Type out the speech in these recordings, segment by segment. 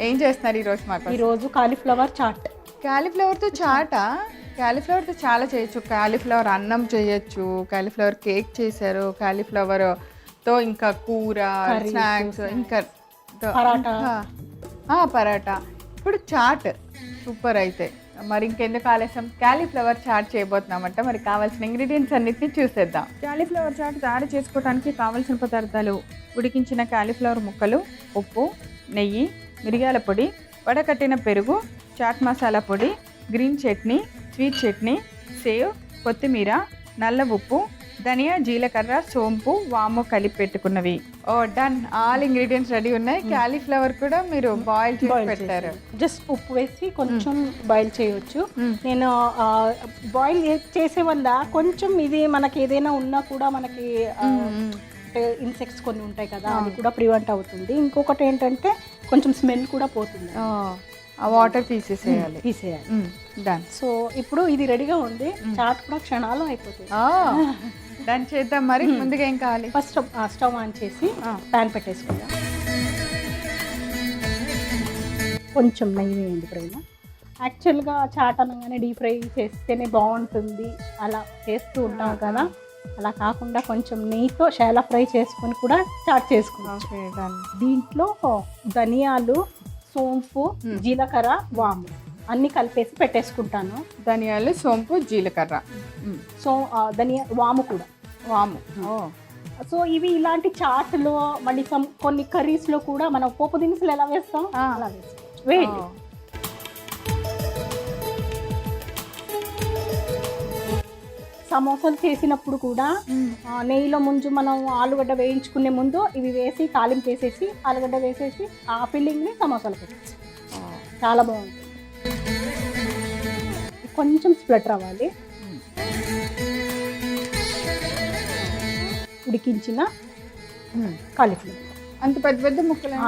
ఏం చేస్తున్నారు ఈరోజు మాకు? ఈరోజు కాలీఫ్లవర్ చాట్. కాలీఫ్లవర్తో చాటా? కాలీఫ్లవర్తో చాలా చేయొచ్చు. కాలీఫ్లవర్ అన్నం చేయొచ్చు, కాలీఫ్లవర్ కేక్ చేశారు, కాలీఫ్లవర్తో ఇంకా కూర, స్నాక్స్, ఇంకా పరాటా. ఇప్పుడు చాట్ సూపర్. అయితే మరి ఇంకెందుకు ఆలస్యం, కాలీఫ్లవర్ చాట్ చేయబోతున్నామంట. మరి కావాల్సిన ఇంగ్రీడియంట్స్ అన్నిటిని చూసేద్దాం. కాలీఫ్లవర్ చాట్ తయారు చేసుకోవడానికి కావాల్సిన పదార్థాలు: ఉడికించిన కాలీఫ్లవర్ ముక్కలు, ఉప్పు, నెయ్యి, మిరియాల పొడి, వడకట్టిన పెరుగు, చాట్ మసాలా పొడి, green chutney, sweet chutney, save, కొత్తిమీర, నల్ల ఉప్పు, ధనియా, జీలకర్ర, సోంపు, వాము కలిపి పెట్టుకున్నవి. ఓ డన్, ఆల్ ఇంగ్రీడియంట్స్ రెడీ ఉన్నాయి. కాలీఫ్లవర్ కూడా మీరు బాయిల్ చేసి పెట్టారు. జస్ట్ ఉప్పు వేసి కొంచెం బాయిల్ చేయొచ్చు. నేను బాయిల్ చేసే వల్ల కొంచెం ఇది మనకి ఏదైనా ఉన్నా కూడా మనకి ఇన్సెక్ట్స్ కొన్ని ఉంటాయి కదా, అది కూడా ప్రివెంట్ అవుతుంది. ఇంకొకటి ఏంటంటే కొంచెం స్మెల్ కూడా పోతుంది. ఆ వాటర్ తీసేయాలి. డన్. సో ఇప్పుడు ఇది రెడీగా ఉంది. చాట్ కూడా క్షణాలు అయిపోతుంది. డన్ చేద్దాం. మరి ముందుగా ఏం కావాలి? ఫస్ట్ స్టవ్ ఆన్ చేసి ప్యాన్ పెట్టేసుకుందాం. కొంచెం నెయ్యి వేయండి. ఇప్పుడు యాక్చువల్గా చాట్ అనగానే డీప్ ఫ్రై చేస్తేనే బాగుంటుంది, అలా చేస్తూ ఉంటాం కదా. అలా కాకుండా కొంచెం నెయ్యితో షాలా ఫ్రై చేసుకొని కూడా చాట్ చేసుకుంటాం. దీంట్లో ధనియాలు, సోంపు, జీలకర్ర, వాము అన్నీ కలిపేసి పెట్టేసుకుంటాను. ధనియాలు, సోంపు, జీలకర్ర, వాము కూడా. వాము. సో ఇవి ఇలాంటి చాట్లో మళ్ళీ కొన్ని కర్రీస్లో కూడా మనం పోపు దినుసులు ఎలా వేస్తాం అలా వేస్తాం. వేయండి. సమోసాలు చేసినప్పుడు కూడా నెయ్యిలో ముందు మనం ఆలుగడ్డ వేయించుకునే ముందు ఇవి వేసి తాలింపు వేసేసి ఆలుగడ్డ వేసేసి ఆ ఫిల్లింగ్ని సమోసాలు పెట్టేసి చాలా బాగుంటుంది. కొంచెం స్ప్లెట్ రావాలి. ఉడికించిన కాలీఫ్లవర్ అంత పెద్ద పెద్ద ముక్కలు.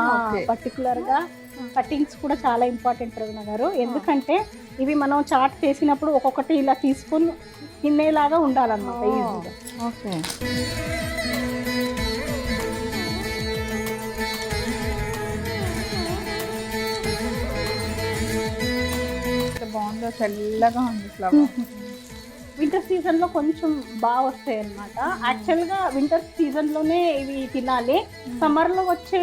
పర్టికులర్గా కటింగ్స్ కూడా చాలా ఇంపార్టెంట్ ప్రవీణ గారు. ఎందుకంటే ఇవి మనం చాట్ చేసినప్పుడు ఒక్కొక్కటి ఇలా తీసుకొని తినేలాగా ఉండాలన్నమాట. ఈజీగా. ఓకే. బాగుందో, చల్లగా ఉంది ఫ్లవర్. వింటర్ సీజన్లో కొంచెం బాగా వస్తాయి అన్నమాట. యాక్చువల్గా వింటర్ సీజన్లోనే ఇవి తినాలి. సమ్మర్లో వచ్చే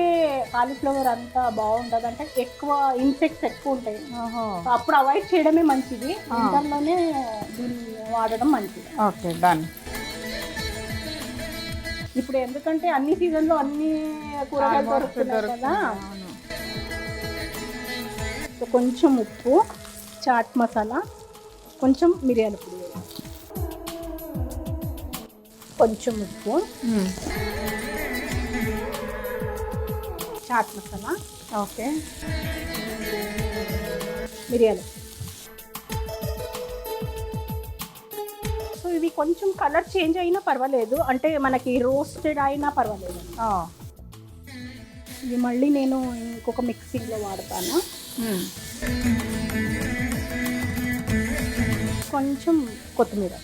కాలీఫ్లవర్ అంతా బాగుంటుంది, అంటే ఎక్కువ ఇన్సెక్ట్స్ ఎక్కువ ఉంటాయి. అప్పుడు అవాయిడ్ చేయడమే మంచిది. వింటర్లోనే దీన్ని వాడడం మంచిది. Okay, done. ఇప్పుడు ఎందుకంటే అన్ని సీజన్లో అన్ని కూరగాయలు దొరుకుతున్నాయి కదా. సో కొంచెం ఉప్పు, చాట్ మసాలా, కొంచెం మిరియాల పొడి, కొంచెం ఉప్పు, చాట్ మసాలా, ఓకే, మిరియాలు. సో ఇవి కొంచెం కలర్ చేంజ్ అయినా పర్వాలేదు, అంటే మనకి రోస్టెడ్ అయినా పర్వాలేదు. ఇది మళ్ళీ నేను ఇంకొక మిక్సింగ్లో వాడతాను. కొంచెం కొత్తిమీర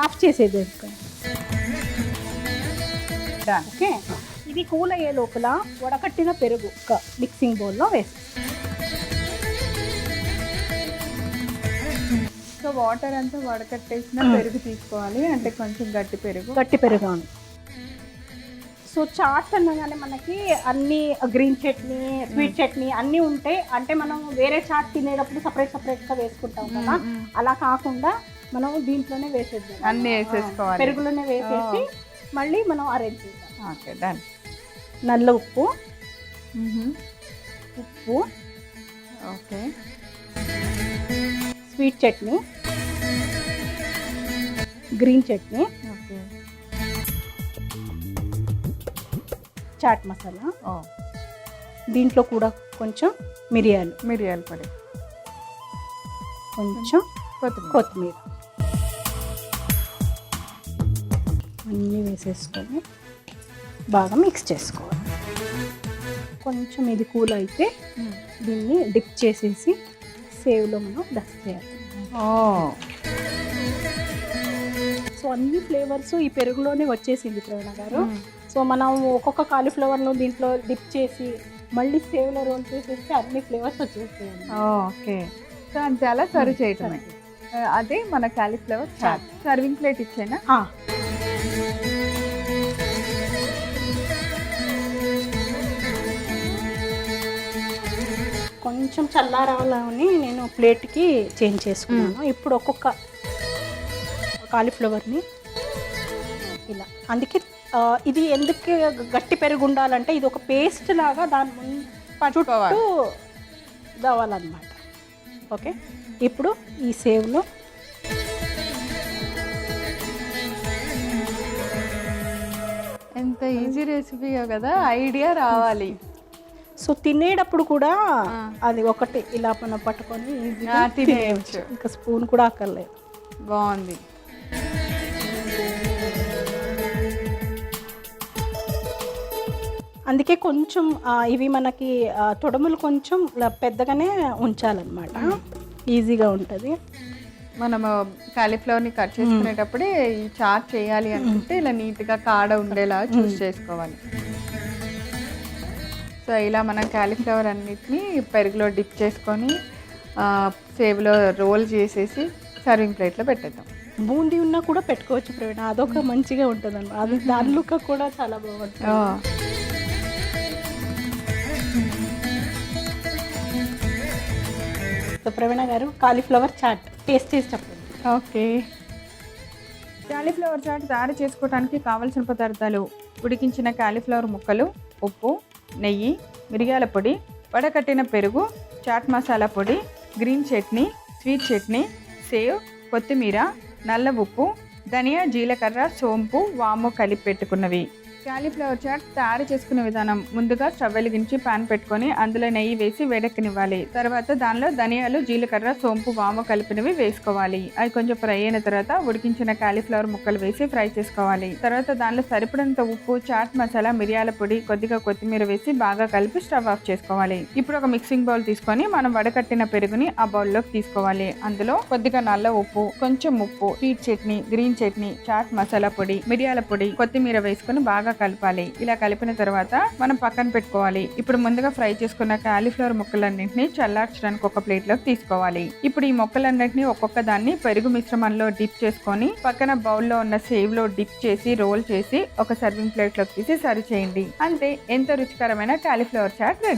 ఆఫ్ చేసేది. ఓకే, ఇది కూల్ అయ్యే లోపల వడకట్టిన పెరుగు ఒక మిక్సింగ్ బౌల్లో వేసి. సో వాటర్ అంతా వడకట్టేసిన పెరుగు తీసుకోవాలి, అంటే కొంచెం గట్టి పెరుగు. సో చాట్ అనగానే మనకి అన్ని గ్రీన్ చట్నీ, స్వీట్ చట్నీ అన్నీ ఉంటాయి. అంటే మనం వేరే చాట్ తినేటప్పుడు సపరేట్గా వేసుకుంటాం కదా, అలా కాకుండా మనం దీంట్లోనే వేసేద్దాం. అన్నీ వేసేసుకోవాలి, పెరుగులోనే వేసేసి మళ్ళీ మనం అరేంజ్ చేద్దాం. Okay, done. నల్ల ఉప్పు, okay, sweet chutney, green chutney, okay, chaat masala, దీంట్లో కూడా కొంచెం మిరియాల పొడి, కొంచెం కొత్తిమీర అన్నీ వేసేసుకొని బాగా మిక్స్ చేసుకోవాలి. కొంచెం ఇది కూల్ అయితే దీన్ని డిప్ చేసేసి సేవ్లో మనం డస్ట్ చేయాలి. సో అన్ని ఫ్లేవర్స్ ఈ పెరుగులోనే వచ్చేసింది ప్రవీణ గారు. సో మనం ఒక్కొక్క కాలీఫ్లవర్ను దీంట్లో డిప్ చేసి మళ్ళీ సేవ్లో రోల్ చేసేస్తే అన్ని ఫ్లేవర్స్ వచ్చేస్తాయండి. ఓకే. సో అది చాలా సర్వ్ చేయటమే. అదే మన కాలీఫ్లవర్ చాట్. సర్వింగ్ ప్లేట్ ఇచ్చేనా? కొంచెం చల్లారాలని నేను ప్లేట్కి చేంజ్ చేసుకున్నాను. ఇప్పుడు ఒక్కొక్క కాలీఫ్లవర్ని ఇలా, అందుకే ఇది ఎందుకు గట్టి పెరుగు ఉండాలంటే ఇది ఒక పేస్ట్ లాగా దాని చుట్టూ కావాలన్నమాట. ఓకే, ఇప్పుడు ఈ సేవ్లో ఎంత ఈజీ రెసిపీయో కదా, ఐడియా రావాలి. సో తినేటప్పుడు కూడా అది ఒకటి ఇలా మనం పట్టుకొని ఈజీగా తినేయచ్చు, ఇంకా స్పూన్ కూడా అక్కర్లేదు. బాగుంది. అందుకే కొంచెం ఇవి మనకి తొడములు కొంచెం పెద్దగానే ఉంచాలన్నమాట, ఈజీగా ఉంటుంది. మనము కాలీఫ్లవర్ని కట్ చేసుకునేటప్పుడే ఈ చాట్ చేయాలి అనుకుంటే ఇలా నీట్గా కాడ ఉండేలా చూస్ చేసుకోవాలి. సో ఇలా మనం కాలీఫ్లవర్ అన్నిటిని పెరుగులో డిప్ చేసుకొని సేవ్లో రోల్ చేసేసి సర్వింగ్ ప్లేట్లో పెట్టేద్దాం. బూందీ ఉన్నా కూడా పెట్టుకోవచ్చు ప్రవీణ, అదొక మంచిగా ఉంటుంది అన్నమాట. అది దాని లుక్ కూడా చాలా బాగుంటుంది. సో ప్రవీణ గారు కాలీఫ్లవర్ చాట్ టేస్ట్ చేసి చెప్పండి. ఓకే. కాలీఫ్లవర్ చాట్ తయారు చేసుకోవడానికి కావలసిన పదార్థాలు: ఉడికించిన కాలీఫ్లవర్ ముక్కలు, ఉప్పు, నెయ్యి, మిరియాల పొడి, వడకట్టిన పెరుగు, చాట్ మసాలా పొడి, green chutney, sweet chutney, save, కొత్తిమీర, నల్ల ఉప్పు, ధనియా, జీలకర్ర, సోంపు, వాము కలిపి పెట్టుకున్నవి. కాలీఫ్లవర్ చాట్ తయారు చేసుకునే విధానం: ముందుగా స్టవ్ వెలిగించి పాన్ పెట్టుకొని అందులో నెయ్యి వేసి వేడెక్కనివ్వాలి. తర్వాత దానిలో ధనియాలు, జీలకర్ర, సోంపు, వాము కలిపినవి వేసుకోవాలి. అవి కొంచెం ఫ్రై అయిన తర్వాత ఉడికించిన కాలీఫ్లవర్ ముక్కలు వేసి ఫ్రై చేసుకోవాలి. తర్వాత దానిలో సరిపడంత ఉప్పు, చాట్ మసాలా, మిరియాల పొడి, కొద్దిగా కొత్తిమీర వేసి బాగా కలిపి స్టవ్ ఆఫ్ చేసుకోవాలి. ఇప్పుడు ఒక మిక్సింగ్ బౌల్ తీసుకొని మనం వడకట్టిన పెరుగుని ఆ బౌల్లోకి తీసుకోవాలి. అందులో కొద్దిగా నల్ల ఉప్పు, కొంచెం ఉప్పు, స్వీట్ చట్నీ, గ్రీన్ చట్నీ, చాట్ మసాలా పొడి, మిరియాల పొడి, కొత్తిమీర వేసుకొని బాగా కలపాలి. ఇలా కలిపిన తర్వాత మనం పక్కన పెట్టుకోవాలి. ఇప్పుడు ముందుగా ఫ్రై చేసుకున్న కాలీఫ్లవర్ ముక్కలన్నింటినీ చల్లార్చడానికి ఒక ప్లేట్ లోకి తీసుకోవాలి. ఇప్పుడు ఈ ముక్కలన్నింటినీ ఒక్కొక్క దాన్ని పెరుగు మిశ్రమంలో డిప్ చేసుకొని పక్కన బౌల్లో ఉన్న సేవ్ లో డిప్ చేసి రోల్ చేసి ఒక సర్వింగ్ ప్లేట్ లోకి తీసి సర్వ్ చేయండి. అంతే, ఎంతో రుచికరమైన కాలీఫ్లవర్ చాట్ రెడీ.